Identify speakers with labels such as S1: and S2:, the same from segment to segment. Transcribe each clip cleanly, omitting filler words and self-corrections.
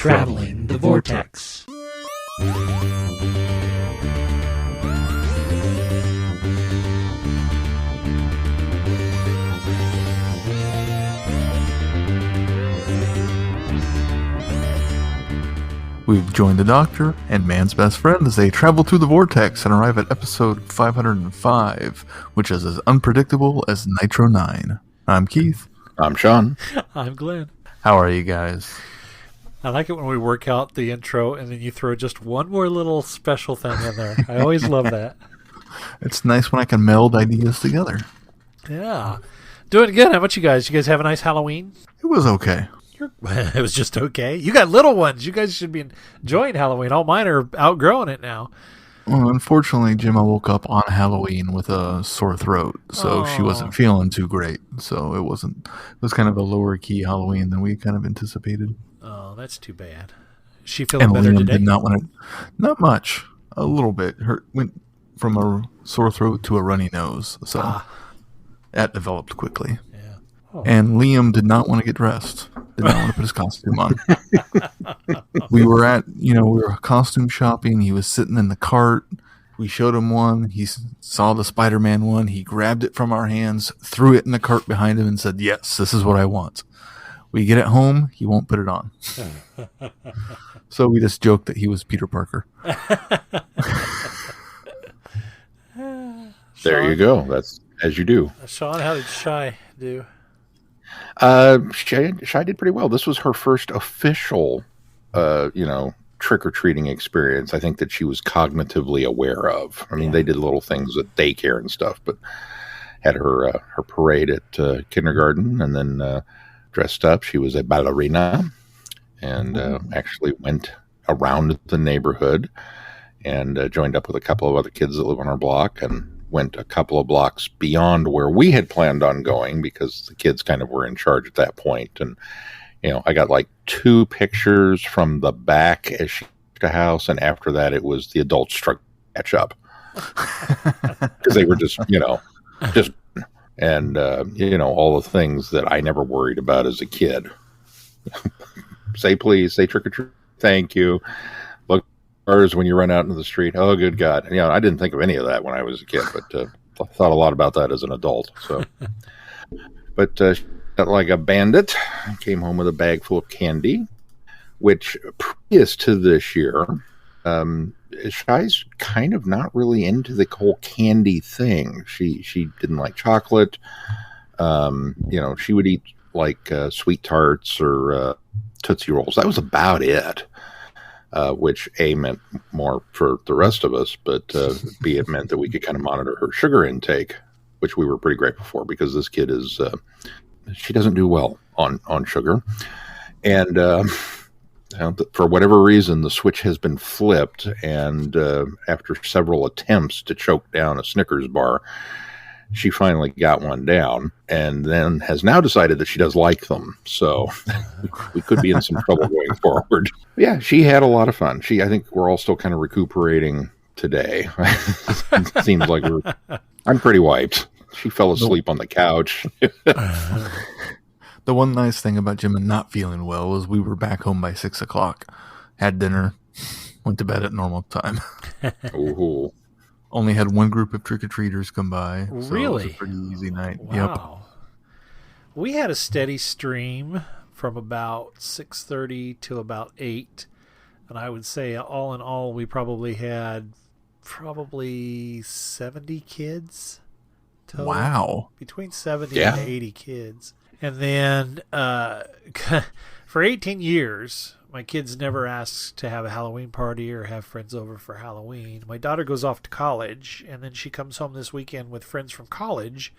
S1: Traveling the Vortex.
S2: We've joined the Doctor and man's best friend as they travel through the vortex and arrive at episode 505, which is as unpredictable as Nitro 9. I'm Keith.
S3: I'm Sean.
S4: I'm Glenn.
S2: How are you guys?
S4: I like it when we work out the intro and then you throw just one more little special thing in there. I always love that.
S2: It's nice when I can meld ideas together.
S4: Yeah. Doing good. How about you guys? You guys have a nice Halloween?
S2: It was okay.
S4: It was just okay. You got little ones. You guys should be enjoying Halloween. All mine are outgrowing it now.
S2: Well, unfortunately, Gemma woke up on Halloween with a sore throat, so she wasn't feeling too great. So it was kind of a lower key Halloween than we kind of anticipated.
S4: Oh, that's too bad. Is she feeling better
S2: Liam
S4: today?
S2: did not want to, not much, a little bit. Her went from a sore throat to a runny nose, so that developed quickly.
S4: Yeah. Oh.
S2: And Liam did not want to get dressed. Did not want to put his costume on. We were costume shopping. He was sitting in the cart. We showed him one. He saw the Spider-Man one. He grabbed it from our hands, threw it in the cart behind him, and said, "Yes, this is what I want." We get it home. He won't put it on. So we just joked that he was Peter Parker.
S3: There you go. That's as you do.
S4: Sean, how did Shy do?
S3: Shy did pretty well. This was her first official, trick-or-treating experience. I think that she was cognitively aware of. I mean, they did little things at daycare and stuff, but had her parade at kindergarten, and then dressed up. She was a ballerina, and actually went around the neighborhood and joined up with a couple of other kids that live on our block, and went a couple of blocks beyond where we had planned on going because the kids kind of were in charge at that point. And, I got like 2 pictures from the back as she left the house. And after that, it was the adults struggling to catch up because they were just, and all the things that I never worried about as a kid. Say please, say trick or treat. Thank you. Look, when you run out into the street. Oh, good God. I didn't think of any of that when I was a kid, but thought a lot about that as an adult. So, but like a bandit, came home with a bag full of candy, which previous to this year, Shy's kind of not really into the whole candy thing. She didn't like chocolate. She would eat like sweet tarts or Tootsie Rolls. That was about it. Which A, meant more for the rest of us, but B, it meant that we could kind of monitor her sugar intake, which we were pretty grateful for because this kid is, she doesn't do well on sugar. And for whatever reason, the switch has been flipped, and after several attempts to choke down a Snickers bar, she finally got one down, and then has now decided that she does like them. So we could be in some trouble going forward. Yeah, she had a lot of fun. I think we're all still kind of recuperating today. It seems like I'm pretty wiped. She fell asleep on the couch.
S2: The one nice thing about Jim and not feeling well was we were back home by 6 o'clock, had dinner, went to bed at normal time.
S3: Ooh.
S2: Only had one group of trick-or-treaters come by. So
S4: Really?
S2: It was a pretty easy night.
S4: Wow. Yep. We had a steady stream from about 6:30 to about 8. And I would say all in all, we probably had 70 kids total.
S2: Wow.
S4: Between 70 and 80 kids. And then for 18 years, my kids never asked to have a Halloween party or have friends over for Halloween. My daughter goes off to college, and then she comes home this weekend with friends from college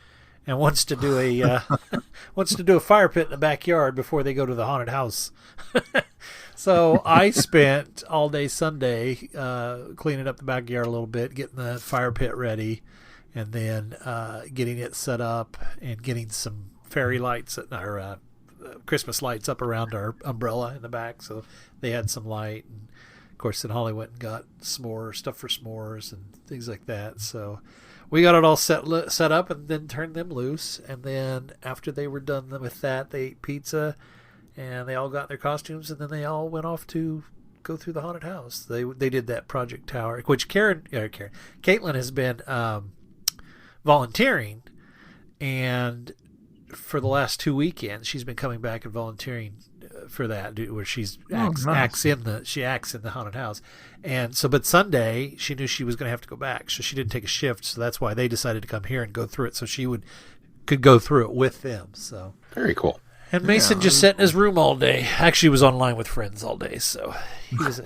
S4: and wants to do a fire pit in the backyard before they go to the haunted house. So I spent all day Sunday cleaning up the backyard a little bit, getting the fire pit ready, and then getting it set up and getting some fairy lights or Christmas lights up around our umbrella in the back, so they had some light. And of course, then Holly went and got stuff for s'mores and things like that. So we got it all set up and then turned them loose. And then after they were done with that, they ate pizza and they all got their costumes, and then they all went off to go through the haunted house. They did that Project Tower, which Caitlin has been volunteering, and for the last 2 weekends she's been coming back and volunteering for that, where she acts in the haunted house. And so, but Sunday she knew she was going to have to go back, so she didn't take a shift. So that's why they decided to come here and go through it, so she could go through it with them. So
S3: very cool.
S4: And Mason just sat in his room all day. Actually, he was online with friends all day, so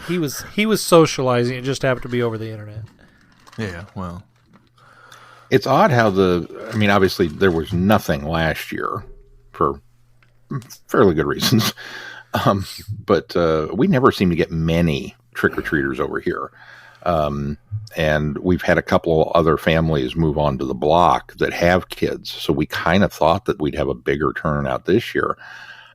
S4: he was socializing. It just happened to be over the internet.
S2: Yeah, well,
S3: it's odd how obviously there was nothing last year for fairly good reasons, but we never seem to get many trick-or-treaters over here. And we've had a couple other families move on to the block that have kids, so we kind of thought that we'd have a bigger turnout this year.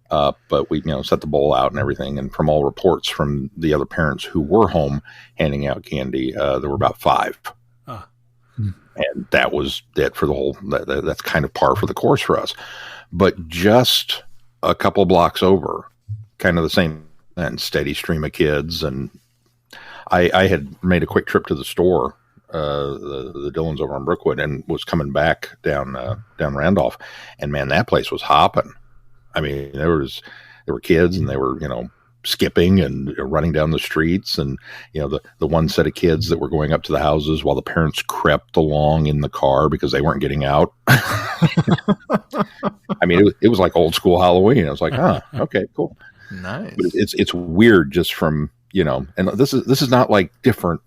S3: But we, set the bowl out and everything, and from all reports from the other parents who were home handing out candy, there were about 5. And that was it for the whole. That's kind of par for the course for us. But just a couple blocks over, kind of the same and steady stream of kids. And I had made a quick trip to the store, the Dillons over on Brookwood, and was coming back down Randolph, and man, that place was hopping. I mean, there were kids, and they were skipping and running down the streets, and the one set of kids that were going up to the houses while the parents crept along in the car because they weren't getting out. I mean, it was like old school Halloween. I was like, okay, cool,
S2: nice.
S3: But it's weird just from and this is not like different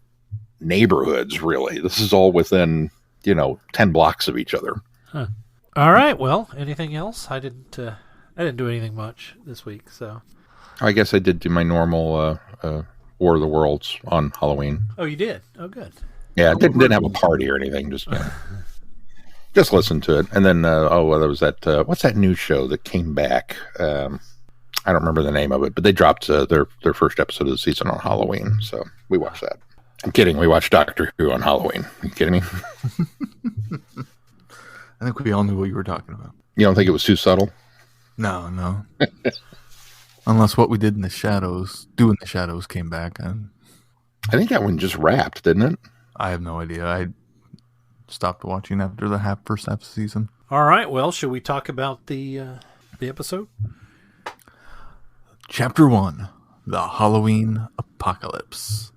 S3: neighborhoods really. This is all within 10 blocks of each other.
S4: Huh. All right. Well, anything else? I didn't do anything much this week, so.
S3: I guess I did do my normal War of the Worlds on Halloween.
S4: Oh, you did? Oh, good.
S3: Yeah, I didn't have a party or anything. Just listen to it. And then, there was that, what's that new show that came back? I don't remember the name of it, but they dropped their first episode of the season on Halloween. So we watched that. I'm kidding. We watched Doctor Who on Halloween. Are you kidding me?
S2: I think we all knew what you were talking about.
S3: You don't think it was too subtle?
S2: No. Unless what we did in the shadows, came back.
S3: I think that one just wrapped, didn't it?
S2: I have no idea. I stopped watching after the first half season.
S4: All right. Well, should we talk about the episode?
S2: Chapter 1, The Halloween Apocalypse.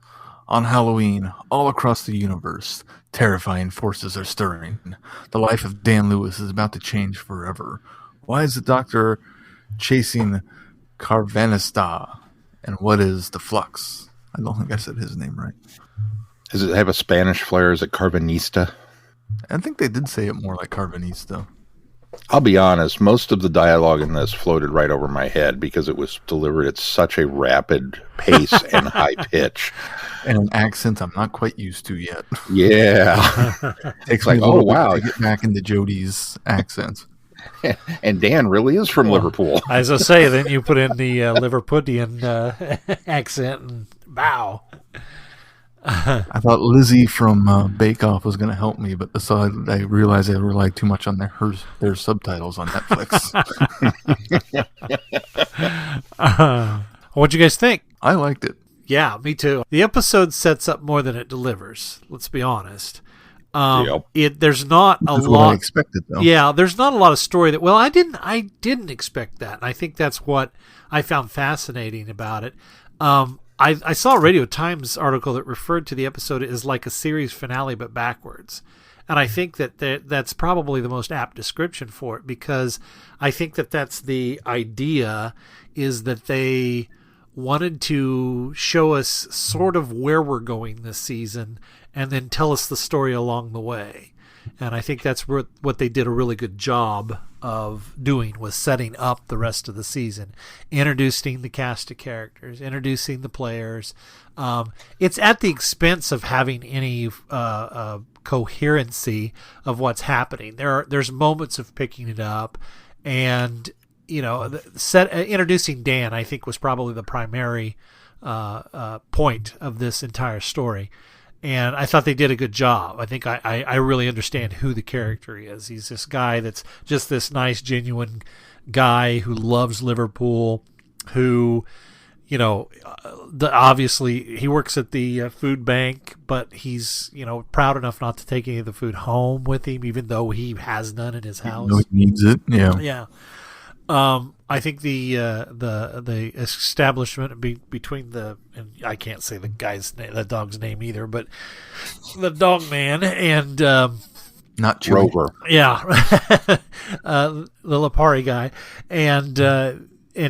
S2: On Halloween, all across the universe, terrifying forces are stirring. The life of Dan Lewis is about to change forever. Why is the Doctor chasing Carvanista? And what is the Flux? I don't think I said his name right.
S3: Does it have a Spanish flair? Is it Carvanista?
S2: I think they did say it more like Carvanista.
S3: I'll be honest, most of the dialogue in this floated right over my head because it was delivered at such a rapid pace and high pitch.
S2: And an accent I'm not quite used to yet.
S3: Yeah.
S2: Takes me a little while to get back into Jodie's accent.
S3: And Dan really is from Liverpool.
S4: As I say, then you put in the Liverpudlian accent and bow.
S2: I thought Lizzie from Bake Off was going to help me, but I realized I relied too much on their subtitles on Netflix.
S4: What'd you guys think?
S2: I liked it.
S4: Yeah, me too. The episode sets up more than it delivers. Let's be honest. There's not a lot. What I expected, though. Yeah, there's not a lot of story that. Well, I didn't expect that, and I think that's what I found fascinating about it. I saw a Radio Times article that referred to the episode as like a series finale but backwards. And I think that's probably the most apt description for it, because I think that's the idea, is that they wanted to show us sort of where we're going this season and then tell us the story along the way. And I think that's what they did a really good job of doing, was setting up the rest of the season, introducing the cast of characters, introducing the players. It's at the expense of having any coherency of what's happening. There's moments of picking it up, and introducing Dan, I think, was probably the primary point of this entire story. And I thought they did a good job. I think I really understand who the character is. He's this guy that's just this nice, genuine guy who loves Liverpool. who, obviously he works at the food bank, but he's, proud enough not to take any of the food home with him, even though he has none in his house.
S2: He needs it. Yeah.
S4: Yeah. I think the establishment between and I can't say the dog's name either, but the dog man and
S2: not Chewy. Rover.
S4: Yeah, the Lipari guy and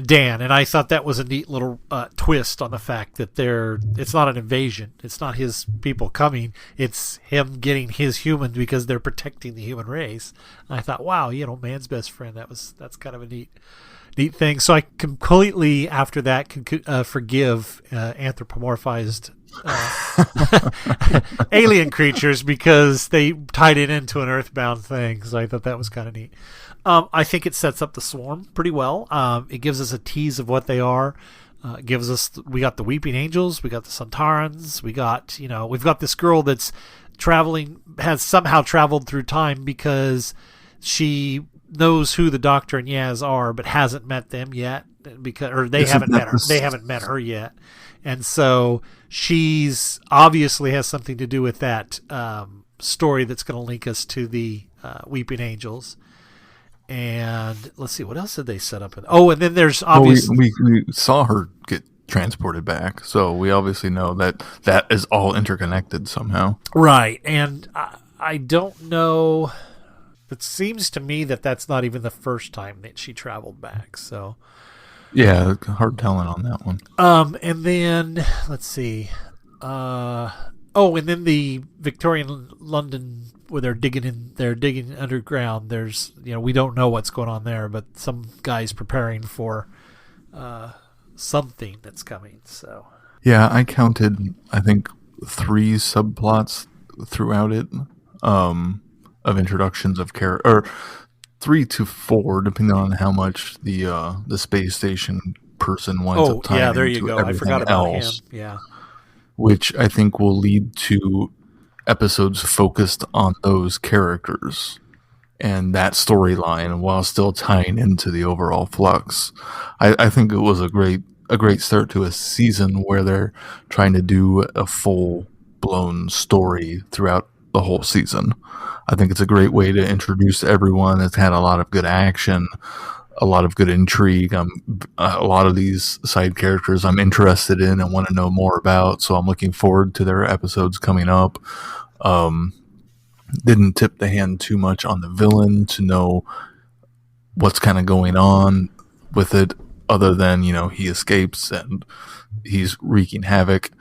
S4: Dan, and I thought that was a neat little twist on the fact that it's not an invasion, it's not his people coming, it's him getting his human because they're protecting the human race. And I thought, wow, man's best friend. That's kind of a neat thing. So I completely, after that, forgive anthropomorphized alien creatures because they tied it into an Earthbound thing. So I thought that was kind of neat. I think it sets up the Swarm pretty well. It gives us a tease of what they are. We got the Weeping Angels, we got the Santarans, we've got this girl that's has somehow traveled through time because she knows who the Doctor and Yaz are, but hasn't met them yet they haven't met her. They haven't met her yet, and so she's obviously has something to do with that story that's going to link us to the Weeping Angels. And let's see, what else did they set up? And then there's obviously
S2: we saw her get transported back, so we obviously know that is all interconnected somehow.
S4: Right, and I don't know. It seems to me that that's not even the first time that she traveled back. So
S2: yeah, hard telling on that one.
S4: And then let's see. And then the Victorian London, where they're digging underground. There's, we don't know what's going on there, but some guy's preparing for something that's coming. So
S2: yeah, I counted, I think, 3 subplots throughout it, of introductions of character, or 3 to 4, depending on how much the space station person winds up tying
S4: there you
S2: into
S4: go. I forgot about
S2: else,
S4: him. Yeah,
S2: which I think will lead to episodes focused on those characters and that storyline while still tying into the overall Flux. I think it was a great start to a season where they're trying to do a full-blown story throughout the whole season. I think it's a great way to introduce everyone. It's had a lot of good action, a lot of good intrigue. A lot of these side characters I'm interested in and want to know more about, so I'm looking forward to their episodes coming up. Didn't tip the hand too much on the villain to know what's kind of going on with it, other than, he escapes and he's wreaking havoc,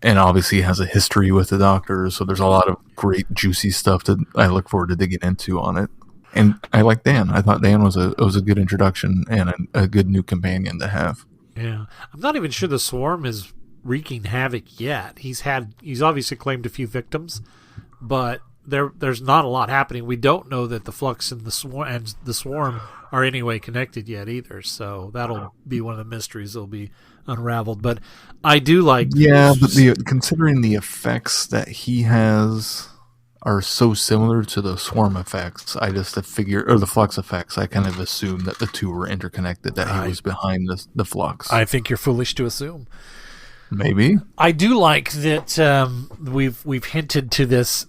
S2: and obviously has a history with the Doctor, so there's a lot of great juicy stuff that I look forward to digging into on it. And I like Dan. I thought Dan was a good introduction and a good new companion to have.
S4: Yeah, I'm not even sure the Swarm is wreaking havoc yet. He's obviously claimed a few victims, but there's not a lot happening. We don't know that the Flux and the Swarm are in any way connected yet either. So that'll be one of the mysteries that'll be unraveled. But I do like,
S2: but considering the effects that he has are so similar to the Swarm effects, I just or the Flux effects, I kind of assumed that the two were interconnected, that he was behind the Flux.
S4: I think you're foolish to assume.
S2: Maybe.
S4: I do like that we've hinted to this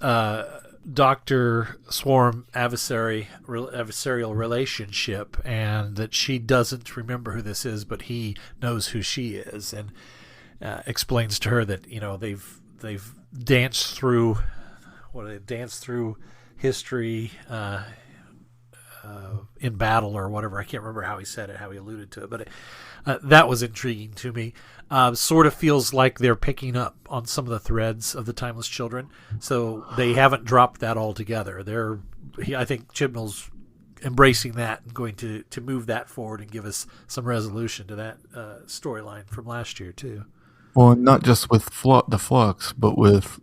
S4: Doctor Swarm adversarial relationship, and that she doesn't remember who this is, but he knows who she is, and explains to her that they've danced through history in battle or whatever. I can't remember how he said it, how he alluded to it, but that was intriguing to me. Sort of feels like they're picking up on some of the threads of the Timeless Children, so they haven't dropped that altogether. I think Chibnall's embracing that and going to move that forward and give us some resolution to that storyline from last year too.
S2: Well, not just with the Flux, but with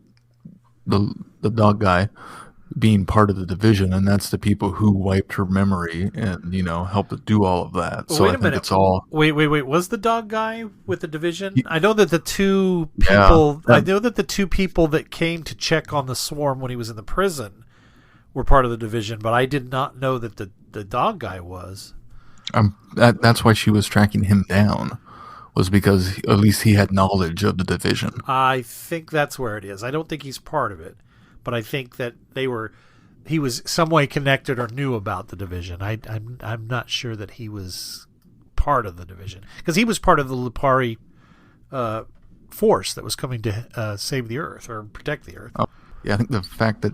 S2: the dog guy being part of the division, and that's the people who wiped her memory and helped do all of that. So I think it's all.
S4: Wait! Was the dog guy with the division? I know that the two people. I know that the two people that came to check on the Swarm when he was in the prison were part of the division, but I did not know that the dog guy was.
S2: That's why she was tracking him down, was because at least he had knowledge of the division.
S4: I think that's where it is. I don't think he's part of it, but I think that he was some way connected or knew about the division. I'm not sure that he was part of the division, because he was part of the Lupari force that was coming to save the Earth or protect the Earth.
S2: Oh, yeah, I think the fact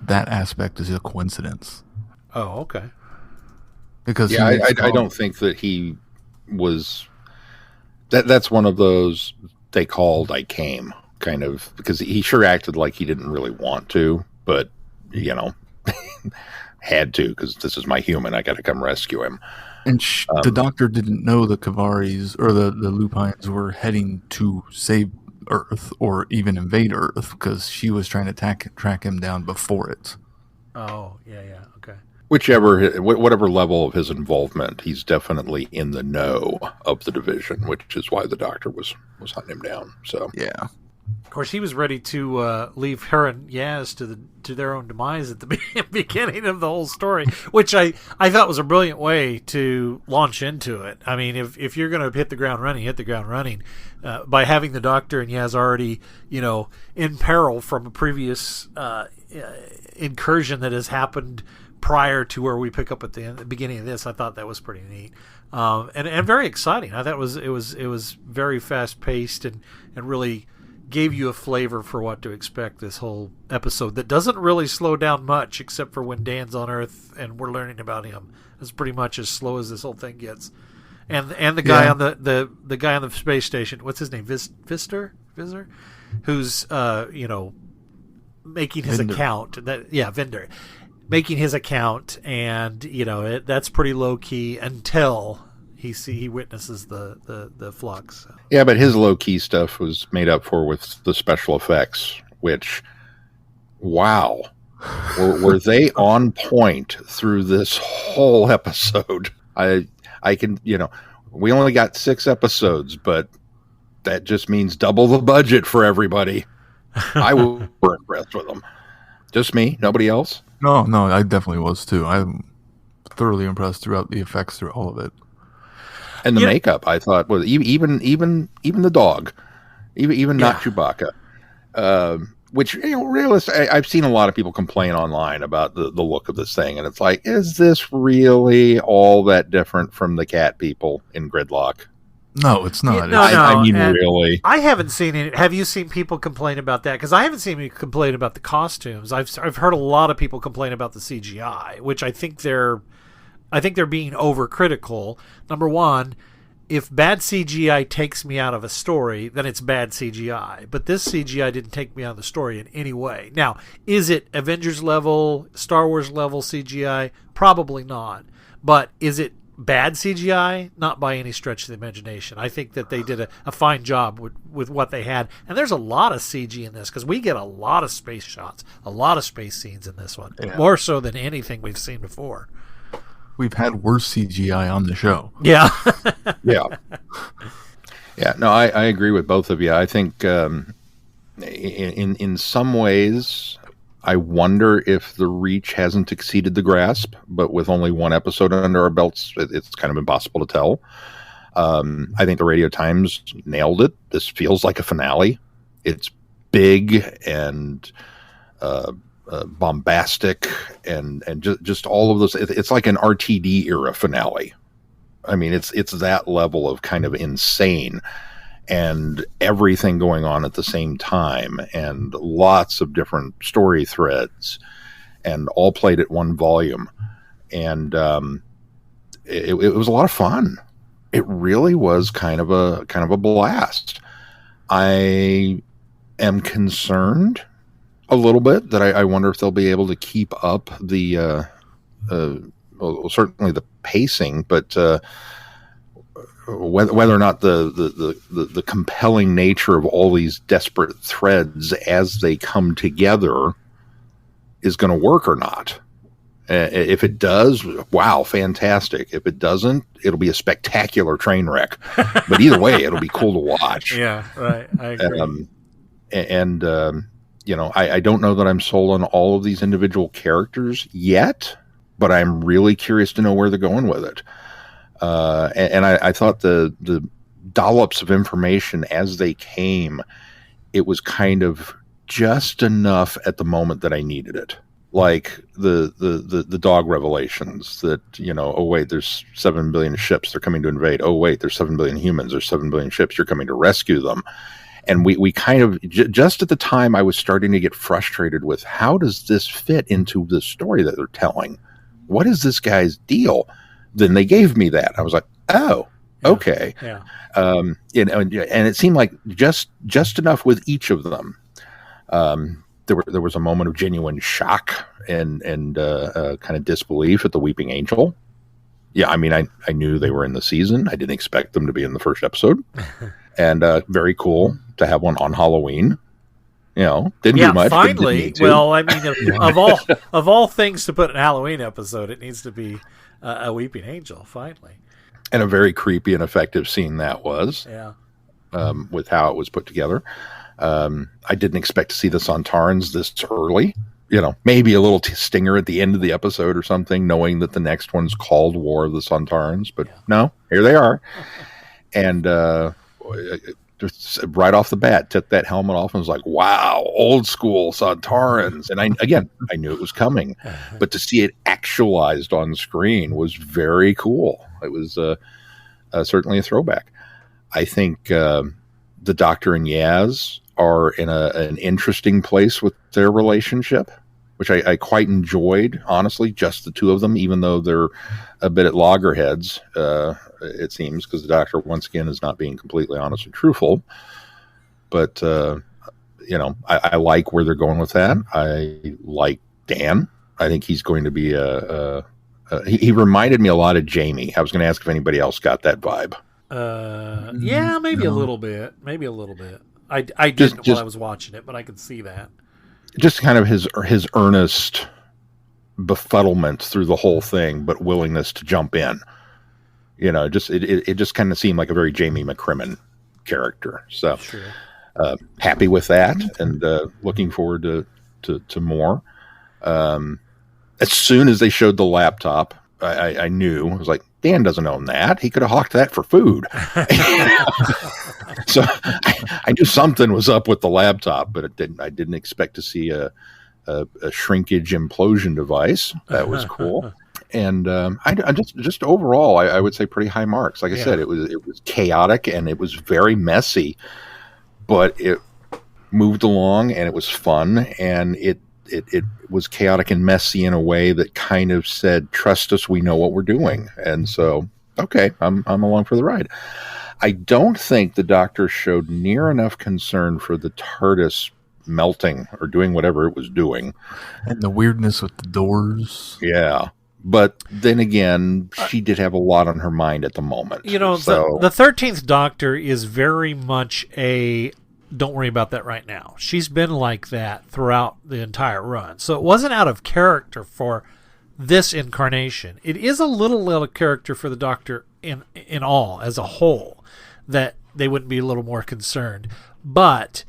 S2: that aspect is a coincidence.
S4: Oh, okay.
S2: Because
S3: I don't think that he was. That's one of those they called I came kind of, because he sure acted like he didn't really want to, but had to, because this is my human. I got to come rescue him.
S2: And the Doctor didn't know the Kavaris or the Lupines were heading to save Earth or even invade Earth, because she was trying to track him down before it.
S4: Oh, yeah, okay.
S3: Whatever level of his involvement, he's definitely in the know of the division, which is why the Doctor was hunting him down. So
S2: yeah.
S4: Of course, he was ready to leave her and Yaz to their own demise at the beginning of the whole story, which I thought was a brilliant way to launch into it. I mean, if you're going to hit the ground running, hit the ground running. By having the Doctor and Yaz already, in peril from a previous incursion that has happened prior to where we pick up at the beginning of this, I thought that was pretty neat. And very exciting. I thought it was very fast paced and really gave you a flavor for what to expect this whole episode that doesn't really slow down much, except for when Dan's on Earth and we're learning about him. It's pretty much as slow as this whole thing gets. And the guy on the guy on the space station, what's his name? Visser, who's making his account. Vendor, making his account, and that's pretty low key until he witnesses the flux.
S3: Yeah, but his low key stuff was made up for with the special effects, which, wow, were they on point through this whole episode? I can, we only got 6 episodes, but that just means double the budget for everybody. I was impressed with them. Just me, nobody else?
S2: No, I definitely was too. I'm thoroughly impressed throughout the effects through all of it.
S3: And the makeup, I thought, was even the dog, even not Chewbacca. Which, realistic. I've seen a lot of people complain online about the look of this thing, and it's like, is this really all that different from the cat people in Gridlock?
S2: No, it's not.
S3: I mean, really.
S4: I haven't seen it. Have you seen people complain about that? Because I haven't seen any complain about the costumes. I've heard a lot of people complain about the CGI, which I think they're being overcritical. Number one, if bad CGI takes me out of a story, then it's bad CGI. But this CGI didn't take me out of the story in any way. Now, is it Avengers level, Star Wars level CGI? Probably not. But is it bad CGI? Not by any stretch of the imagination. I think that they did a fine job with what they had. And there's a lot of CG in this, because we get a lot of space shots, a lot of space scenes in this one. Yeah. More so than anything we've seen before.
S2: We've had worse CGI on the show.
S4: Yeah.
S3: Yeah. No, I agree with both of you. I think in some ways, I wonder if the reach hasn't exceeded the grasp, but with only 1 episode under our belts, it's kind of impossible to tell. I think the Radio Times nailed it. This feels like a finale. It's big and bombastic and just all of those. It's like an RTD era finale. I mean, it's that level of kind of insane and everything going on at the same time, and lots of different story threads, and all played at one volume. And it was a lot of fun. It really was kind of a blast. I am concerned a little bit that I wonder if they'll be able to keep up the certainly the pacing, but whether or not the compelling nature of all these desperate threads as they come together is going to work or not. If it does, wow, fantastic. If it doesn't, it'll be a spectacular train wreck. But either way, it'll be cool to watch.
S4: Yeah, right. I agree.
S3: I don't know that I'm sold on all of these individual characters yet, but I'm really curious to know where they're going with it. And I thought the dollops of information as they came, it was kind of just enough at the moment that I needed it. Like the dog revelations that, oh wait, there's 7 billion ships, they're coming to invade. Oh wait, there's 7 billion humans, there's 7 billion ships, you're coming to rescue them. And we kind of, just at the time I was starting to get frustrated with, how does this fit into the story that they're telling? What is this guy's deal? Then they gave me that. I was like, oh, okay.
S4: Yeah.
S3: And it seemed like just enough with each of them. There was a moment of genuine shock and kind of disbelief at the Weeping Angel. Yeah, I mean, I knew they were in the season. I didn't expect them to be in the first episode. And very cool to have one on Halloween. Didn't do much.
S4: Finally. Well, I mean, of all things to put in a Halloween episode, it needs to be a Weeping Angel. Finally,
S3: and a very creepy and effective scene that was.
S4: Yeah.
S3: With how it was put together, I didn't expect to see the Sontarans this early. Maybe a little stinger at the end of the episode or something, knowing that the next one's called War of the Sontarans. But no, here they are, and just right off the bat, took that helmet off and was like, wow, old school Sontarans. And I knew it was coming, but to see it actualized on screen was very cool. It was certainly a throwback. I think the Doctor and Yaz are in an interesting place with their relationship, which I quite enjoyed, honestly, just the two of them, even though they're a bit at loggerheads, it seems, because the Doctor, once again, is not being completely honest and truthful. But, I like where they're going with that. I like Dan. I think he's going to be he reminded me a lot of Jamie. I was going to ask if anybody else got that vibe.
S4: Yeah, maybe a little bit. I didn't while I was watching it, but I could see that.
S3: Just kind of his earnest befuddlement through the whole thing, but willingness to jump in. It just kind of seemed like a very Jamie McCrimmon character. So
S4: sure.
S3: Happy with that, and looking forward to more. As soon as they showed the laptop, I knew. I was like, Dan doesn't own that. He could have hawked that for food. So I knew something was up with the laptop, but I didn't expect to see a shrinkage implosion device. That was cool. And I just overall, I would say pretty high marks. Like I said, it was chaotic and it was very messy, but it moved along and it was fun, and it was chaotic and messy in a way that kind of said, trust us, we know what we're doing. And so, okay, I'm along for the ride. I don't think the Doctor showed near enough concern for the TARDIS melting or doing whatever it was doing.
S2: And the weirdness with the doors.
S3: Yeah. But then again, she did have a lot on her mind at the moment.
S4: The 13th Doctor is very much a don't worry about that right now. She's been like that throughout the entire run. So it wasn't out of character for this incarnation. It is a little out of character for the Doctor in all, as a whole, that they wouldn't be a little more concerned. But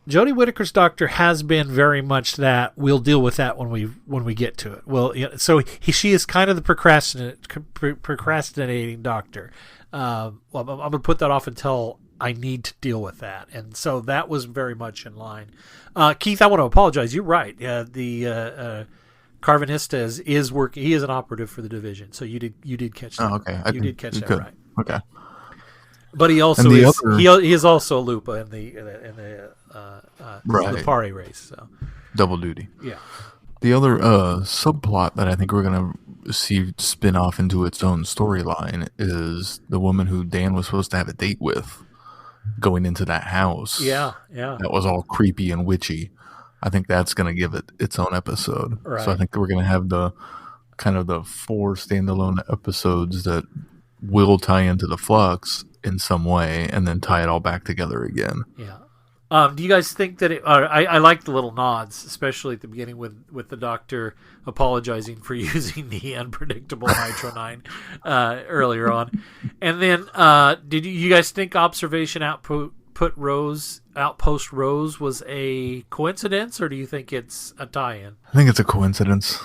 S4: Jodie Whittaker's Doctor has been very much that we'll deal with that when we get to it. Well, so she is kind of the procrastinating Doctor. I'm going to put that off until I need to deal with that, and so that was very much in line. Keith, I want to apologize. You're right. The Carvanista is working. He is an operative for the division, so you did catch that.
S2: Oh, okay.
S4: You did catch that right.
S2: Okay.
S4: But he also is he is also a Lupa in the Lupari race. So
S2: double duty.
S4: Yeah.
S2: The other subplot that I think we're going to see spin off into its own storyline is the woman who Dan was supposed to have a date with going into that house.
S4: Yeah.
S2: That was all creepy and witchy. I think that's going to give it its own episode.
S4: Right.
S2: So I think we're going to have the kind of the 4 standalone episodes that will tie into the Flux in some way and then tie it all back together again.
S4: Yeah. Do you guys think that I like the little nods, especially at the beginning with the Doctor apologizing for using the unpredictable Nitro 9 earlier on. And then did you guys think Observation Outpost Rose was a coincidence, or do you think it's a tie-in?
S2: I think it's a coincidence.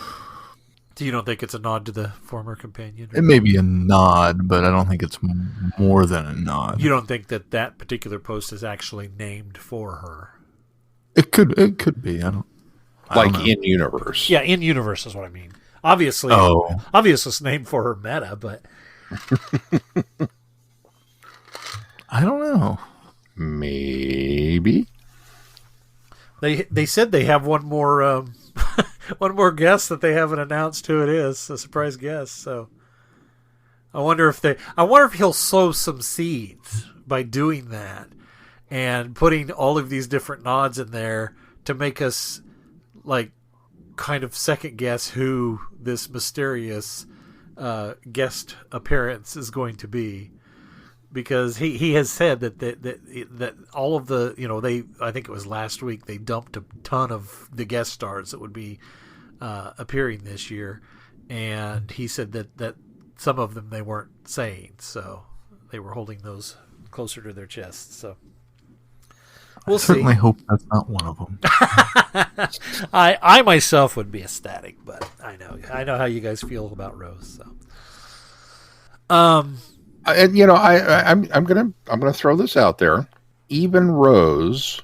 S4: So you don't think it's a nod to the former companion?
S2: It may be a nod, but I don't think it's more than a nod.
S4: You don't think that particular post is actually named for her?
S2: It could be. I don't know.
S3: In universe.
S4: Yeah, in universe is what I mean. Obviously, it's named for her meta, but
S2: I don't know.
S3: Maybe.
S4: They said they have one more one more guest that they haven't announced who it is, a surprise guest. So I wonder if he'll sow some seeds by doing that and putting all of these different nods in there to make us like kind of second guess who this mysterious guest appearance is going to be. Because he has said that all of the, I think it was last week, they dumped a ton of the guest stars that would be appearing this year, and he said that some of them they weren't saying, so they were holding those closer to their chests. So we'll see.
S2: Certainly hope that's not one of them.
S4: I myself would be ecstatic, but I know how you guys feel about Rose. So
S3: And I'm gonna throw this out there. Even Rose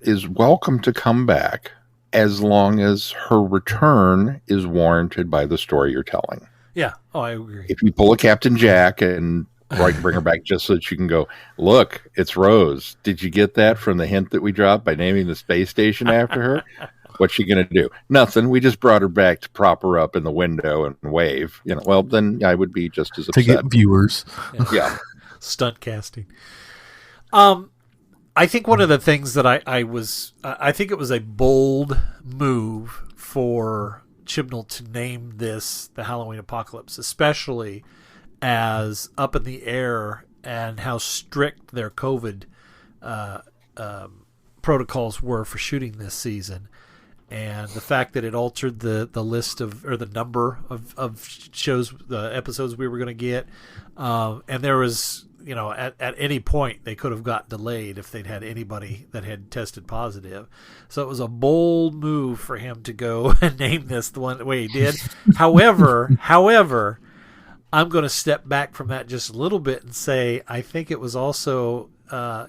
S3: is welcome to come back as long as her return is warranted by the story you're telling.
S4: Yeah. Oh, I agree.
S3: If you pull a Captain Jack and bring her back just so that you can go, look, it's Rose. Did you get that from the hint that we dropped by naming the space station after her? What's she going to do? Nothing. We just brought her back to prop her up in the window and wave. Well, then I would be just as upset.
S2: To get viewers.
S3: Yeah.
S4: Stunt casting. I think one of the things that I think it was a bold move for Chibnall to name this the Halloween Apocalypse, especially as up in the air and how strict their COVID protocols were for shooting this season. And the fact that it altered the list of, or the number of shows, the episodes we were going to get. And there was, at any point they could have got delayed if they'd had anybody that had tested positive. So it was a bold move for him to go and name this the way he did. However, I'm going to step back from that just a little bit and say I think it was also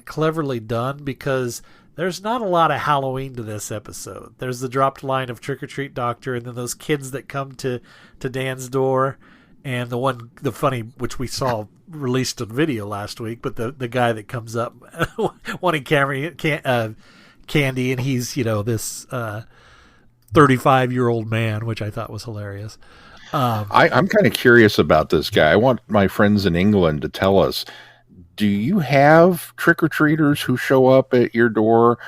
S4: cleverly done because there's not a lot of Halloween to this episode. There's the dropped line of Trick or Treat Doctor, and then those kids that come to Dan's door, and the funny, which we saw released on video last week, but the guy that comes up wanting candy, and he's this 35-year-old man, which I thought was hilarious.
S3: I'm kind of curious about this guy. I want my friends in England to tell us, do you have trick-or-treaters who show up at your door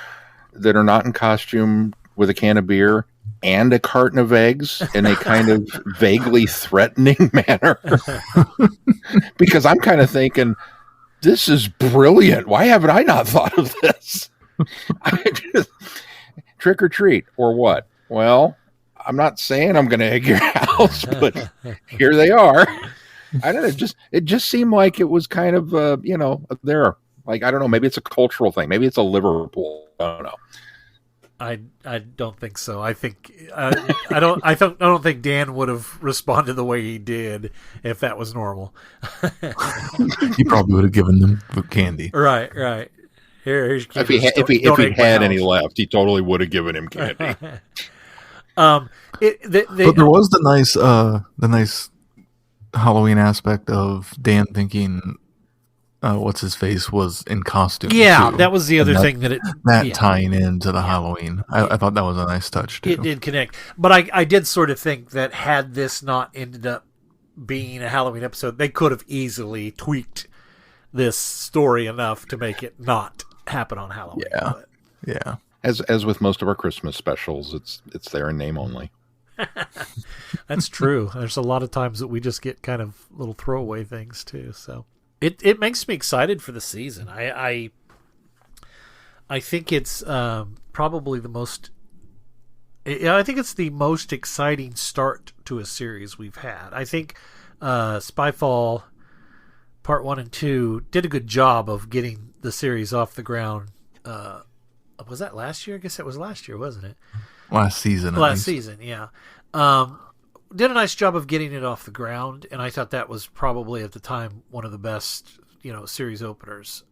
S3: that are not in costume with a can of beer and a carton of eggs in a kind of vaguely threatening manner? Because I'm kind of thinking, this is brilliant. Why haven't I not thought of this? Trick-or-treat or what? Well, I'm not saying I'm going to egg your house, but here they are. I don't know. It just seemed like it was kind of, there. Like, I don't know. Maybe it's a cultural thing. Maybe it's a Liverpool. I don't know.
S4: I don't think so. I think I don't think Dan would have responded the way he did if that was normal.
S2: He probably would have given them candy.
S4: Right. Here's candy.
S3: If he had any left, he totally would have given him candy.
S2: But there was the nice Halloween aspect of Dan thinking what's his face was in costume.
S4: Yeah,
S2: too.
S4: that was the other thing
S2: tying into the Halloween. I thought that was a nice touch too.
S4: It did connect, but I did sort of think that had this not ended up being a Halloween episode, they could have easily tweaked this story enough to make it not happen on Halloween.
S2: Yeah.
S3: As with most of our Christmas specials, it's there in name only.
S4: That's true. There's a lot of times that we just get kind of little throwaway things too. So it makes me excited for the season. I think it's probably the most. I think it's the most exciting start to a series we've had. I think Spyfall Part 1 and 2 did a good job of getting the series off the ground. Was that last year? I guess it was last year, wasn't it?
S2: Last season,
S4: yeah. did a nice job of getting it off the ground, and I thought that was probably at the time one of the best, series openers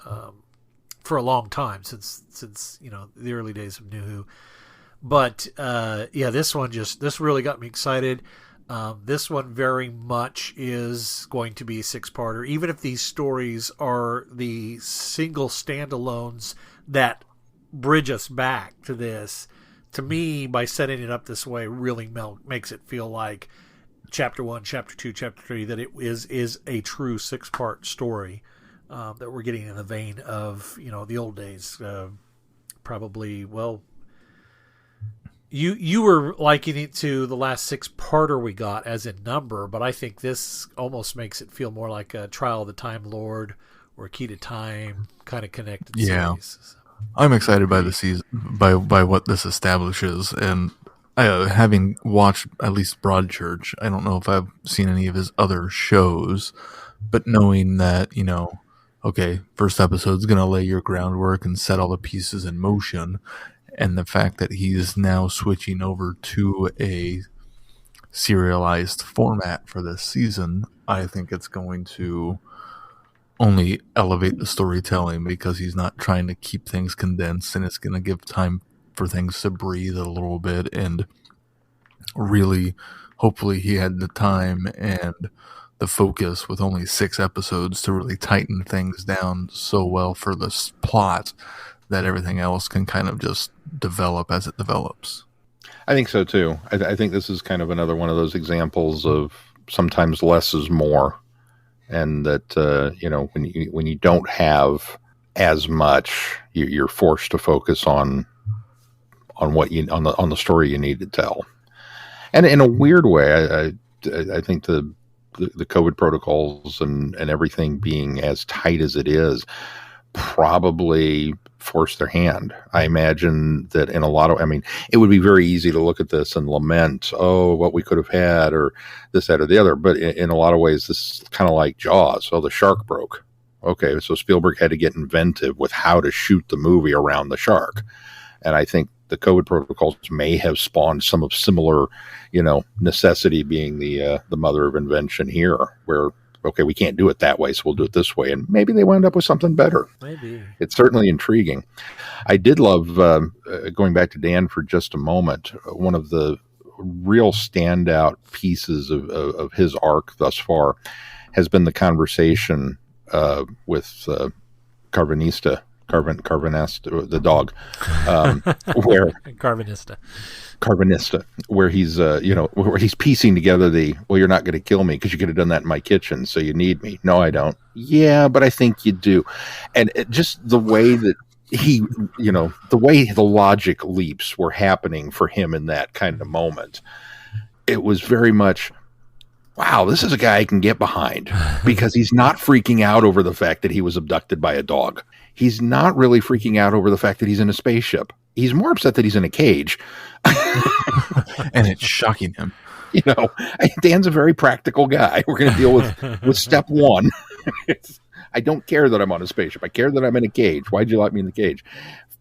S4: for a long time since the early days of New Who. But this really got me excited. This one very much is going to be a 6-parter, even if these stories are the single standalones that bridge us back to this. To me, by setting it up this way, really makes it feel like Chapter 1, Chapter 2, Chapter 3, that it is a true 6-part story that we're getting in the vein of, the old days. Probably, well, you were likening it to the last 6-parter we got as in number, but I think this almost makes it feel more like a Trial of the Time Lord or Key to Time kind of connected series.
S2: I'm excited by the season, by what this establishes, and having watched at least Broadchurch, I don't know if I've seen any of his other shows, but knowing that, okay, first episode's going to lay your groundwork and set all the pieces in motion, and the fact that he's now switching over to a serialized format for this season, I think it's going to only elevate the storytelling, because he's not trying to keep things condensed, and it's going to give time for things to breathe a little bit. And really, hopefully he had the time and the focus with only 6 episodes to really tighten things down so well for this plot that everything else can kind of just develop as it develops.
S3: I think so too. I think this is kind of another one of those examples of sometimes less is more. And that when you don't have as much, you're forced to focus on what on the story you need to tell. And in a weird way, I think the COVID protocols and everything being as tight as it is probably forced their hand. I imagine that in a lot of, it would be very easy to look at this and lament, what we could have had, or this, that, or the other. But in a lot of ways, this is kind of like Jaws. The shark broke. Okay, so Spielberg had to get inventive with how to shoot the movie around the shark. And I think the COVID protocols may have spawned some of similar, necessity being the mother of invention here, where, okay, we can't do it that way, so we'll do it this way. And maybe they wound up with something better.
S4: Maybe.
S3: It's certainly intriguing. I did love, going back to Dan for just a moment, one of the real standout pieces of his arc thus far has been the conversation with Carvanista, the dog, where Carvanista, where he's where he's piecing together you're not going to kill me because you could have done that in my kitchen, so you need me. No, I don't. Yeah, but I think you do. And just the way that he, the way the logic leaps were happening for him in that kind of moment, it was very much, wow, this is a guy I can get behind, because he's not freaking out over the fact that he was abducted by a dog. He's not really freaking out over the fact that he's in a spaceship. He's more upset that he's in a cage.
S2: And it's shocking him.
S3: Dan's a very practical guy. We're going to deal with step one. I don't care that I'm on a spaceship. I care that I'm in a cage. Why'd you lock me in the cage?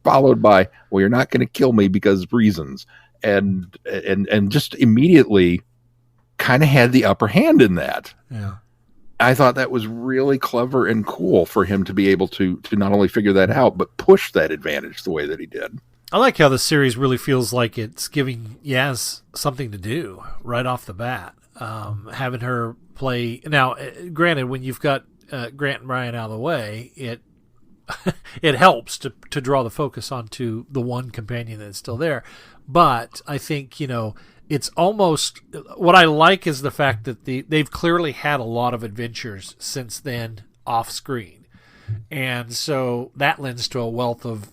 S3: Followed by, well, you're not going to kill me because of reasons. And just immediately kind of had the upper hand in that.
S4: Yeah.
S3: I thought that was really clever and cool for him to be able to not only figure that out, but push that advantage the way that he did.
S4: I like how the series really feels like it's giving Yaz something to do right off the bat. Having her play. Now, granted, when you've got Grant and Brian out of the way, it helps to draw the focus onto the one companion that's still there. But I think, it's almost, what I like is the fact that they've clearly had a lot of adventures since then off screen. And so that lends to a wealth of,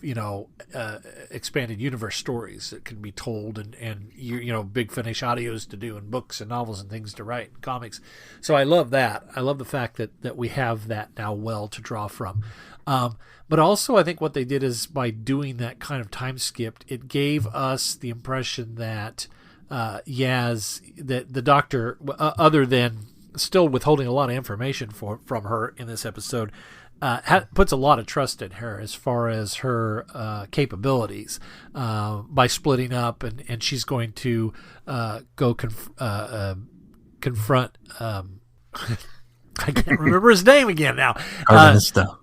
S4: expanded universe stories that can be told, and Big Finish audios to do, and books and novels and things to write, and comics. So I love that. I love the fact that we have that now well to draw from. But also I think what they did is, by doing that kind of time skip, it gave us the impression that Yaz, that the Doctor, other than still withholding a lot of information from her in this episode, puts a lot of trust in her as far as her capabilities by splitting up, and she's going to go confront. I can't remember his name again now.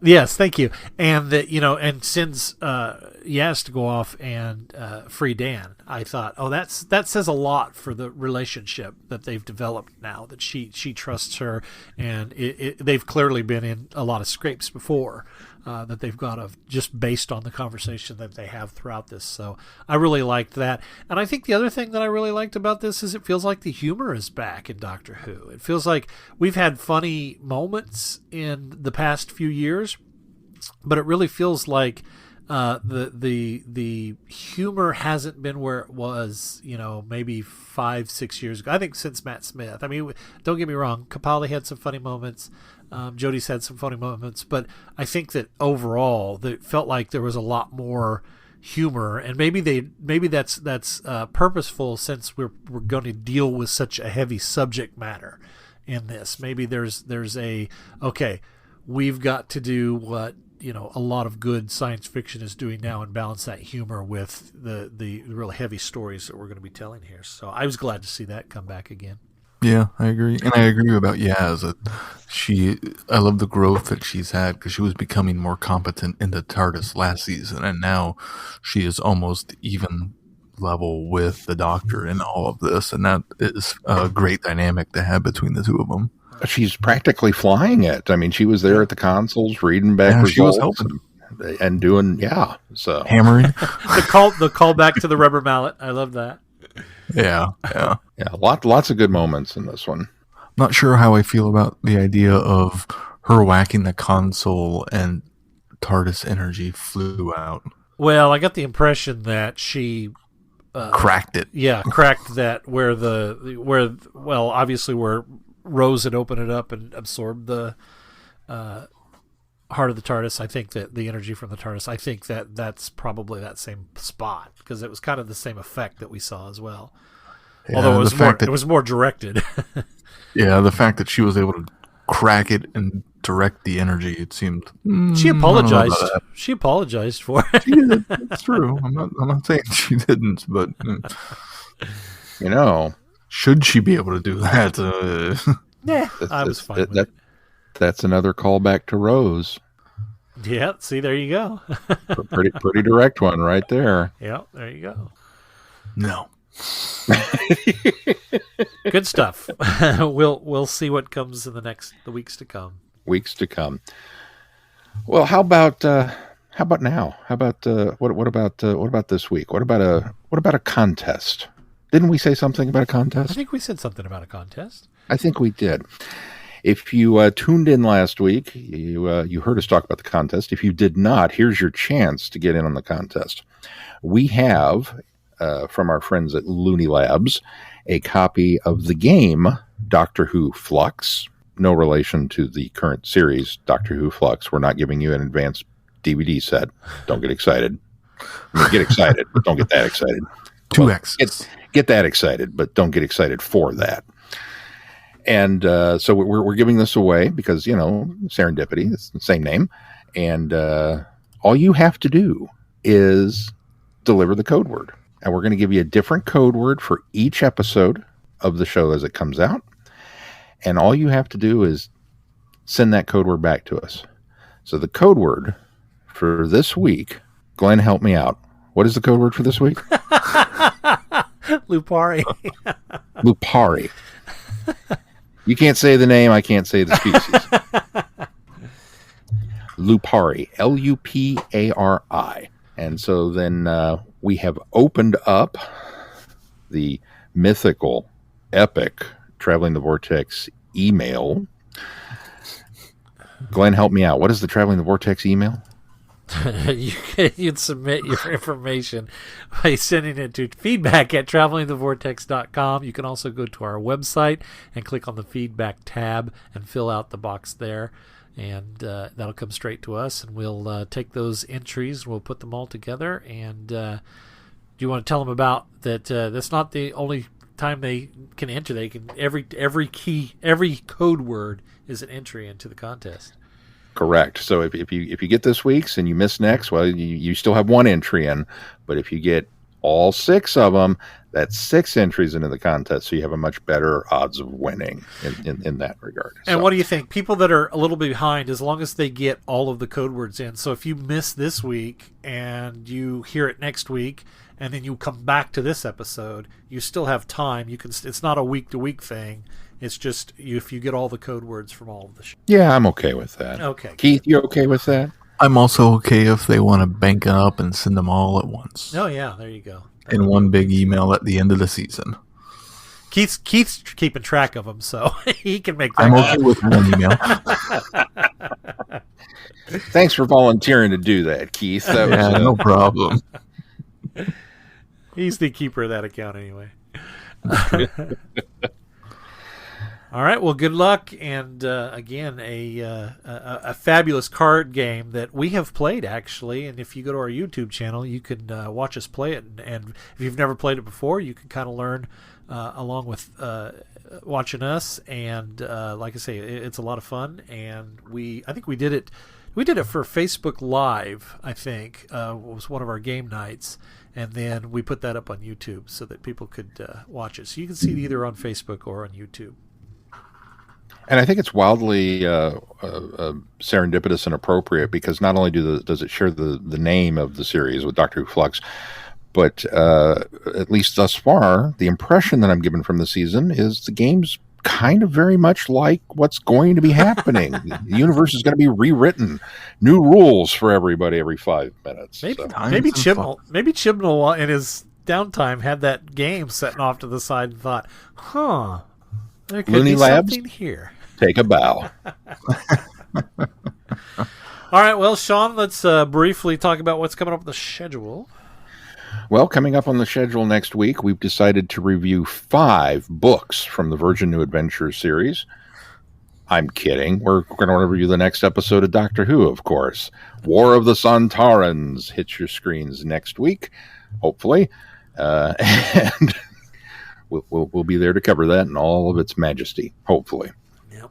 S4: Yes, thank you. And that and sends Yaz to go off and free Dan. I thought, that says a lot for the relationship that they've developed now. That she trusts her, and they've clearly been in a lot of scrapes before. That they've got just based on the conversation that they have throughout this. So I really liked that. And I think the other thing that I really liked about this is it feels like the humor is back in Doctor Who. It feels like we've had funny moments in the past few years, but it really feels like the humor hasn't been where it was, maybe 5-6 years ago. I think since Matt Smith. I mean, don't get me wrong, Capaldi had some funny moments. Jodie's had some funny moments, but I think that overall, it felt like there was a lot more humor, and maybe that's purposeful since we're going to deal with such a heavy subject matter in this. Maybe there's we've got to do what a lot of good science fiction is doing now and balance that humor with the really heavy stories that we're going to be telling here. So I was glad to see that come back again.
S2: Yeah, I agree. And I agree about Yaz. I love the growth that she's had because she was becoming more competent in the TARDIS last season, and now she is almost even level with the Doctor in all of this, and that is a great dynamic to have between the two of them.
S3: She's practically flying it. I mean, she was there at the consoles reading back results.
S2: She was helping.
S3: And doing, so
S2: hammering.
S4: the call back to the rubber mallet. I love that.
S2: Yeah.
S3: Lots of good moments in this one.
S2: Not sure how I feel about the idea of her whacking the console and TARDIS energy flew out.
S4: Well, I got the impression that she
S2: cracked it.
S4: Yeah, cracked that where obviously where Rose had opened it up and absorbed the heart of the TARDIS. I think that the energy from the TARDIS, I think that's probably that same spot because it was kind of the same effect that we saw as well. Yeah, although it was more directed.
S2: Yeah, the fact that she was able to crack it and direct the energy, it seemed.
S4: She apologized. She apologized for it.
S2: She did. It's true. I'm not saying she didn't, but should she be able to do that?
S4: Yeah, I was fine with it.
S3: That's another callback to Rose.
S4: Yeah, see, there you go.
S3: pretty direct one right there.
S4: Yeah, there you go.
S2: No.
S4: Good stuff. We'll see what comes in the weeks to come.
S3: Weeks to come. Well, how about now? How about what about this week? What about a contest? Didn't we say something about a contest?
S4: I think we said something about a contest.
S3: I think we did. If you tuned in last week, you heard us talk about the contest. If you did not, here's your chance to get in on the contest. We have, from our friends at Looney Labs, a copy of the game Doctor Who Fluxx. No relation to the current series, Doctor Who Fluxx. We're not giving you an advanced DVD set. Don't get excited. Get excited, but don't get that excited.
S2: 2X.
S3: Get that excited, but don't get excited for that. And so we're giving this away because, serendipity, it's the same name. And all you have to do is deliver the code word. And we're going to give you a different code word for each episode of the show as it comes out. And all you have to do is send that code word back to us. So the code word for this week, Glenn, help me out. What is the code word for this week?
S4: Lupari.
S3: Lupari. You can't say the name. I can't say the species. Lupari. Lupari. And so then we have opened up the mythical, epic Traveling the Vortex email. Glenn, help me out. What is the Traveling the Vortex email?
S4: You'd submit your information by sending it to feedback@travelingthevortex.com. You can also go to our website and click on the feedback tab and fill out the box there, and that'll come straight to us, and we'll take those entries, we'll put them all together. And do you want to tell them about that? That's not the only time they can enter. They can every code word is an entry into the contest.
S3: Correct. So if you get this week's and you miss next, well, you still have one entry in. But if you get all 6 of them, that's 6 entries into the contest, so you have a much better odds of winning in that regard.
S4: And what do you think? People that are a little bit behind, as long as they get all of the code words in. So if you miss this week and you hear it next week, and then you come back to this episode, you still have time. You can. It's not a week-to-week thing. It's just if you get all the code words from all of the shows.
S3: Yeah, I'm okay with that.
S4: Okay.
S3: Keith, you okay with that?
S2: I'm also okay if they want to bank it up and send them all at once.
S4: Oh, yeah, there you go.
S2: In one big email at the end of the season.
S4: Keith's keeping track of them, so he can make that.
S2: I'm okay with one email.
S3: Thanks for volunteering to do that, Keith. That was,
S2: no problem.
S4: He's the keeper of that account anyway. All right. Well, good luck, and again, a fabulous card game that we have played actually. And if you go to our YouTube channel, you can watch us play it. And if you've never played it before, you can kind of learn along with watching us. And like I say, it's a lot of fun. And I think we did it. We did it for Facebook Live. I think was one of our game nights. And then we put that up on YouTube so that people could watch it. So you can see it either on Facebook or on YouTube.
S3: And I think it's wildly serendipitous and appropriate because not only does it share the name of the series with Doctor Who Fluxx, but at least thus far, the impression that I'm given from the season is the game's kind of very much like what's going to be happening. The universe is going to be rewritten, new rules for everybody every 5 minutes.
S4: Maybe Chibnall in his downtime had that game setting off to the side and thought, there could
S3: Looney
S4: be
S3: Labs,
S4: something here.
S3: Take a bow.
S4: All right, well, Sean, let's briefly talk about what's coming up with the schedule.
S3: Well, coming up on the schedule next week, we've decided to review 5 books from the Virgin New Adventures series. I'm kidding. We're going to review the next episode of Doctor Who, of course. War of the Sontarans hits your screens next week, hopefully. And we'll be there to cover that in all of its majesty, hopefully.
S4: Yep.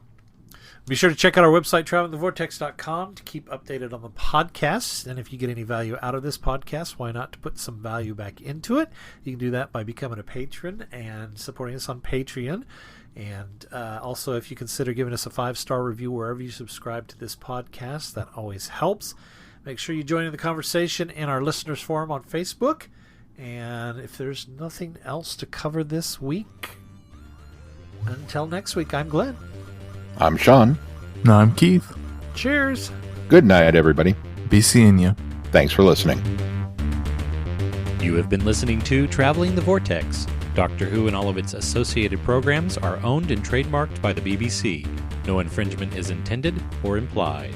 S4: Be sure to check out our website, travelingthevortex.com, to keep updated on the podcast. And if you get any value out of this podcast, why not to put some value back into it? You can do that by becoming a patron and supporting us on Patreon. And also, if you consider giving us a 5-star review wherever you subscribe to this podcast, that always helps. Make sure you join in the conversation in our listeners forum on Facebook. And if there's nothing else to cover this week, until next week, I'm Glenn.
S3: I'm Sean.
S2: No, I'm Keith.
S4: Cheers.
S3: Good night, everybody.
S2: Be seeing you.
S3: Thanks for listening.
S1: You have been listening to Traveling the Vortex. Doctor Who and all of its associated programs are owned and trademarked by the BBC. No infringement is intended or implied.